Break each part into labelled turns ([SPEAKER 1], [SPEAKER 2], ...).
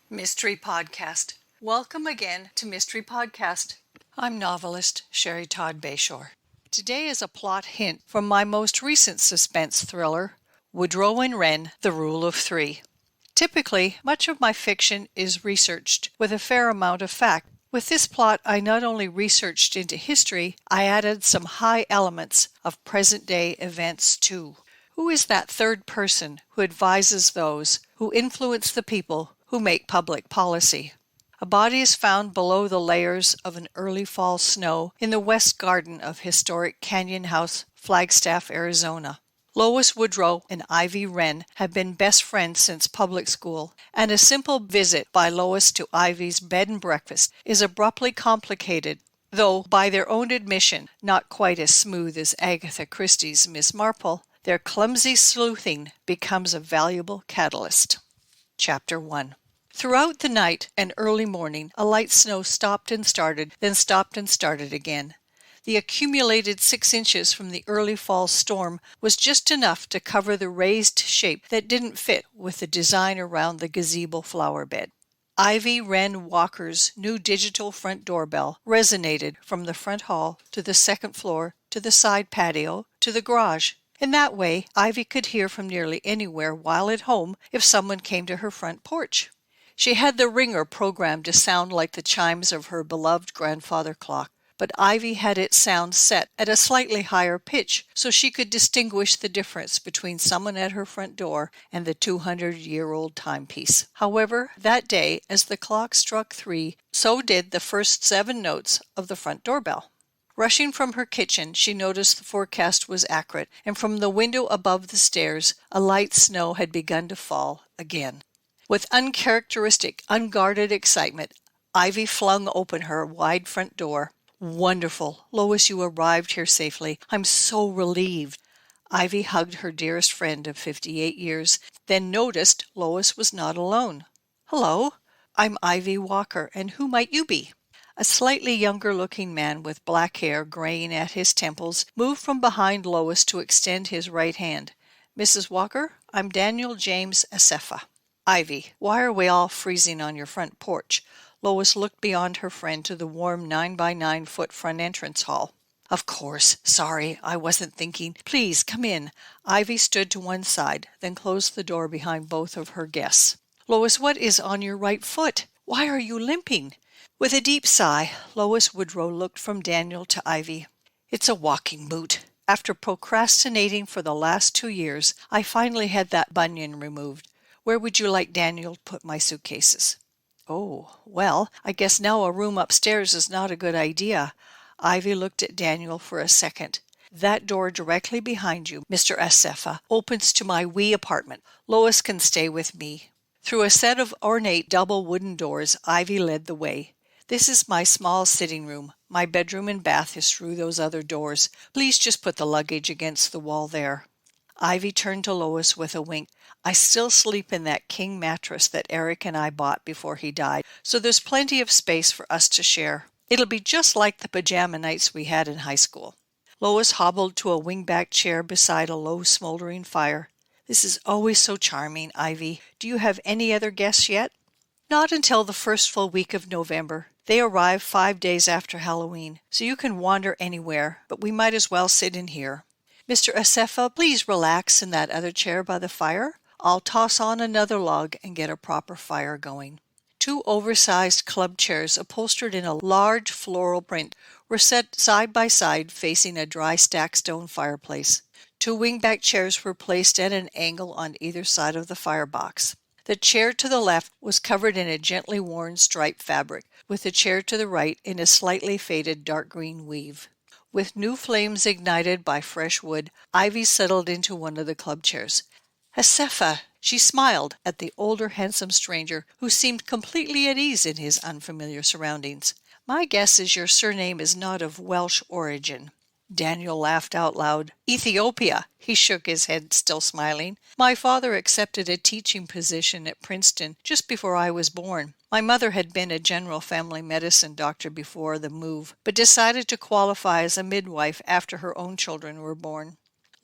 [SPEAKER 1] Mystery Podcast. Welcome again to Mystery Podcast. I'm novelist Sherry Todd-Beshore. Today is a plot hint from my most recent suspense thriller, Woodrow and Wren, The Rule of Three. Typically, much of my fiction is researched with a fair amount of fact. With this plot, I not only researched into history, I added some high elements of present-day events too. Who is that third person who advises those who influence the people who make public policy? A body is found below the layers of an early fall snow in the west garden of historic Canyon House, Flagstaff, Arizona. Lois Woodrow and Ivy Wren have been best friends since public school, and a simple visit by Lois to Ivy's bed and breakfast is abruptly complicated, though by their own admission not quite as smooth as Agatha Christie's Miss Marple. Their clumsy sleuthing becomes a valuable catalyst. Chapter 1. Throughout the night and early morning, a light snow stopped and started, then stopped and started again. The accumulated 6 inches from the early fall storm was just enough to cover the raised shape that didn't fit with the design around the gazebo flower bed. Ivy Wren Walker's new digital front doorbell resonated from the front hall to the second floor to the side patio to the garage. In that way, Ivy could hear from nearly anywhere while at home if someone came to her front porch. She had the ringer programmed to sound like the chimes of her beloved grandfather clock, but Ivy had its sound set at a slightly higher pitch so she could distinguish the difference between someone at her front door and the 200-year-old timepiece. However, that day, as the clock struck 3, so did the first 7 notes of the front doorbell. Rushing from her kitchen, she noticed the forecast was accurate, and from the window above the stairs, a light snow had begun to fall again. With uncharacteristic, unguarded excitement, Ivy flung open her wide front door. "Wonderful! Lois, you arrived here safely. I'm so relieved." Ivy hugged her dearest friend of 58 years, then noticed Lois was not alone. "Hello, I'm Ivy Walker, and who might you be?" A slightly younger-looking man with black hair graying at his temples moved from behind Lois to extend his right hand. "Mrs. Walker, I'm Daniel James Asefa." "Ivy, why are we all freezing on your front porch?" Lois looked beyond her friend to the warm 9-by-9-foot front entrance hall. "Of course. Sorry, I wasn't thinking. Please, come in." Ivy stood to one side, then closed the door behind both of her guests. "Lois, what is on your right foot? Why are you limping?" With a deep sigh, Lois Woodrow looked from Daniel to Ivy. "It's a walking boot. After procrastinating for the last 2 years, I finally had that bunion removed. Where would you like Daniel to put my suitcases?" "Oh, well, I guess now a room upstairs is not a good idea." Ivy looked at Daniel for a second. "That door directly behind you, Mr. Asefa, opens to my wee apartment. Lois can stay with me." Through a set of ornate double wooden doors, Ivy led the way. "This is my small sitting room. My bedroom and bath is through those other doors. Please just put the luggage against the wall there." Ivy turned to Lois with a wink. "I still sleep in that king mattress that Eric and I bought before he died, so there's plenty of space for us to share. It'll be just like the pajama nights we had in high school." Lois hobbled to a wing-back chair beside a low smoldering fire. "This is always so charming, Ivy. Do you have any other guests yet?" "Not until the first full week of November. They arrive 5 days after Halloween, so you can wander anywhere, but we might as well sit in here." "Mr. Asefa, please relax in that other chair by the fire. I'll toss on another log and get a proper fire going." 2 oversized club chairs upholstered in a large floral print were set side by side facing a dry stack stone fireplace. 2 wing-back chairs were placed at an angle on either side of the firebox. The chair to the left was covered in a gently worn striped fabric, with the chair to the right in a slightly faded dark green weave. With new flames ignited by fresh wood, Ivy settled into one of the club chairs. "Asefa!" She smiled at the older, handsome stranger who seemed completely at ease in his unfamiliar surroundings. "My guess is your surname is not of Welsh origin." Daniel laughed out loud. "Ethiopia." He shook his head, still smiling. "My father accepted a teaching position at Princeton just before I was born. My mother had been a general family medicine doctor before the move, but decided to qualify as a midwife after her own children were born."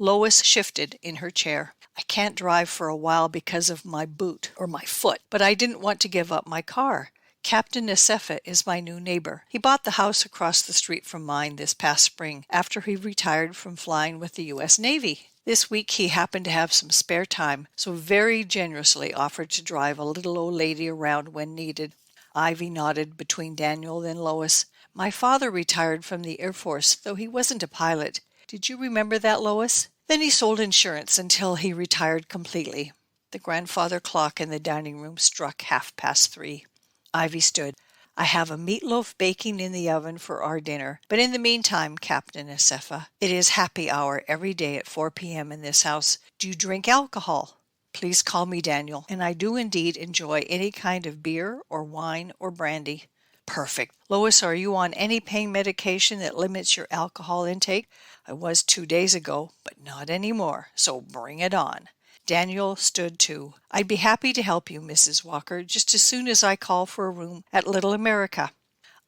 [SPEAKER 1] Lois shifted in her chair. I can't drive for a while because of my boot or my foot, but I didn't want to give up my car. Captain Nasefa is my new neighbor. He bought the house across the street from mine this past spring after he retired from flying with the U.S. Navy. This week he happened to have some spare time, so very generously offered to drive a little old lady around when needed. Ivy nodded between Daniel and Lois. My father retired from the Air Force, though he wasn't a pilot. Did you remember that, Lois? Then he sold insurance until he retired completely. The grandfather clock in the dining room struck 3:30. Ivy stood. I have a meatloaf baking in the oven for our dinner. But in the meantime, Captain Nasefa, it is happy hour every day at 4 p.m. in this house. Do you drink alcohol? Please call me Daniel, and I do indeed enjoy any kind of beer or wine or brandy. Perfect. Lois, are you on any pain medication that limits your alcohol intake? I was 2 days ago, but not anymore, so bring it on. Daniel stood too. I'd be happy to help you, Mrs. Walker, just as soon as I call for a room at Little America.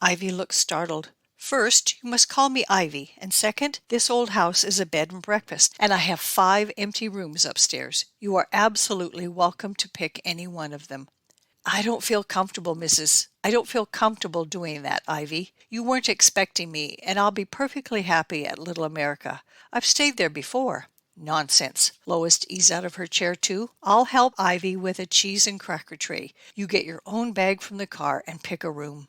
[SPEAKER 1] Ivy looked startled. First, you must call me Ivy, and second, this old house is a bed and breakfast, and I have 5 empty rooms upstairs. You are absolutely welcome to pick any one of them. I don't feel comfortable doing that, Ivy. You weren't expecting me, and I'll be perfectly happy at Little America. I've stayed there before. Nonsense. Lois eased out of her chair too. I'll help Ivy with a cheese and cracker tray. You get your own bag from the car and pick a room.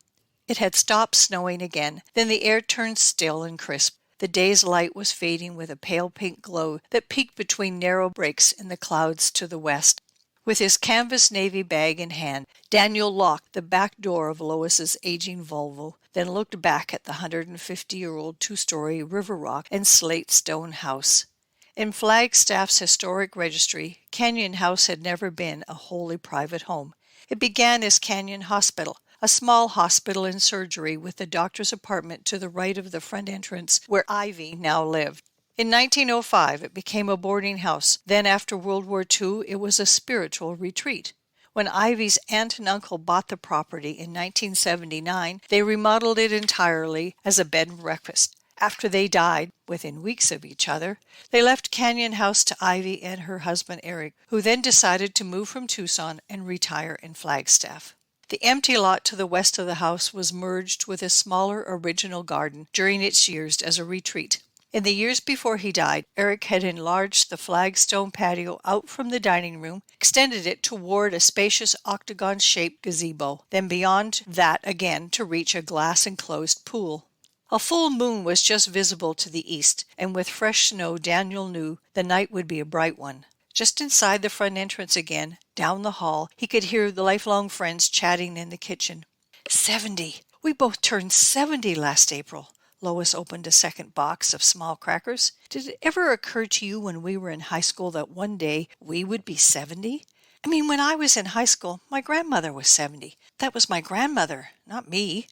[SPEAKER 1] It had stopped snowing again. Then the air turned still and crisp. The day's light was fading with a pale pink glow that peeked between narrow breaks in the clouds to the west. With his canvas navy bag in hand, Daniel locked the back door of Lois's aging Volvo, then looked back at the 150-year-old 2-story river rock and slate stone house. In Flagstaff's historic registry, Canyon House had never been a wholly private home. It began as Canyon Hospital, a small hospital and surgery with the doctor's apartment to the right of the front entrance where Ivy now lived. In 1905, it became a boarding house. Then after World War II, it was a spiritual retreat. When Ivy's aunt and uncle bought the property in 1979, they remodeled it entirely as a bed and breakfast. After they died, within weeks of each other, they left Canyon House to Ivy and her husband Eric, who then decided to move from Tucson and retire in Flagstaff. The empty lot to the west of the house was merged with a smaller original garden during its years as a retreat. In the years before he died, Eric had enlarged the flagstone patio out from the dining room, extended it toward a spacious octagon-shaped gazebo, then beyond that again to reach a glass-enclosed pool. A full moon was just visible to the east, and with fresh snow Daniel knew the night would be a bright one. Just inside the front entrance again, down the hall, he could hear the lifelong friends chatting in the kitchen. 70! We both turned 70 last April. Lois opened a second box of small crackers. Did it ever occur to you when we were in high school that one day we would be 70? I mean, when I was in high school, my grandmother was 70. That was my grandmother, not me.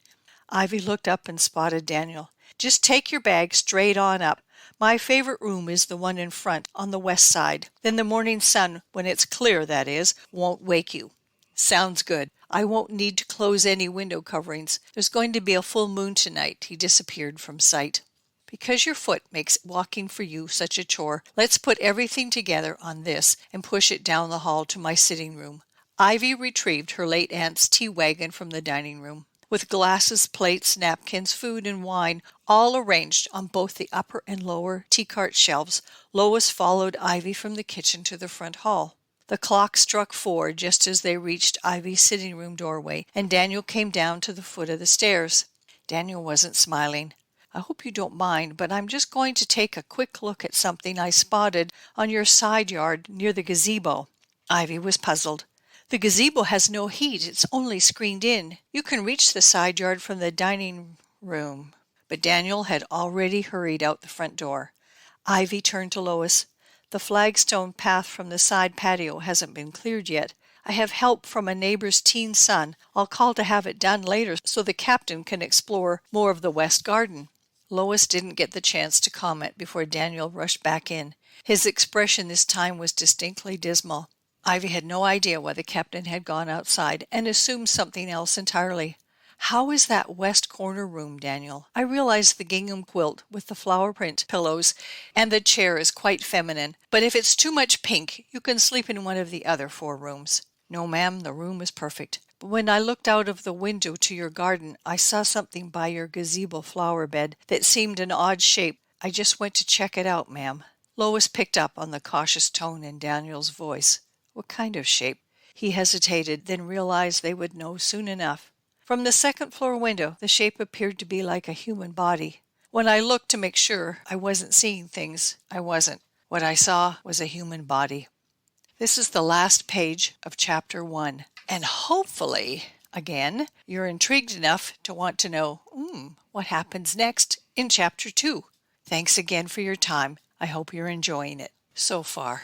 [SPEAKER 1] Ivy looked up and spotted Daniel. Just take your bag straight on up. My favorite room is the one in front, on the west side. Then the morning sun, when it's clear, that is, won't wake you. Sounds good. I won't need to close any window coverings. There's going to be a full moon tonight. He disappeared from sight. Because your foot makes walking for you such a chore, let's put everything together on this and push it down the hall to my sitting room. Ivy retrieved her late aunt's tea wagon from the dining room, with glasses, plates, napkins, food, and wine all arranged on both the upper and lower tea-cart shelves. Lois followed Ivy from the kitchen to the front hall. The clock struck 4 just as they reached Ivy's sitting room doorway, and Daniel came down to the foot of the stairs. Daniel wasn't smiling. I hope you don't mind, but I'm just going to take a quick look at something I spotted on your side yard near the gazebo. Ivy was puzzled. The gazebo has no heat. It's only screened in. You can reach the side yard from the dining room. But Daniel had already hurried out the front door. Ivy turned to Lois. The flagstone path from the side patio hasn't been cleared yet. I have help from a neighbor's teen son. I'll call to have it done later so the captain can explore more of the west garden. Lois didn't get the chance to comment before Daniel rushed back in. His expression this time was distinctly dismal. Ivy had no idea why the captain had gone outside and assumed something else entirely. How is that west corner room, Daniel? I realize the gingham quilt with the flower print pillows and the chair is quite feminine, but if it's too much pink, you can sleep in one of the other 4 rooms. No, ma'am, the room is perfect. But when I looked out of the window to your garden, I saw something by your gazebo flower bed that seemed an odd shape. I just went to check it out, ma'am. Lois picked up on the cautious tone in Daniel's voice. What kind of shape? He hesitated, then realized they would know soon enough. From the second-floor window, the shape appeared to be like a human body. When I looked to make sure I wasn't seeing things, I wasn't. What I saw was a human body. This is the last page of Chapter 1. And hopefully, again, you're intrigued enough to want to know, what happens next in Chapter 2. Thanks again for your time. I hope you're enjoying it so far.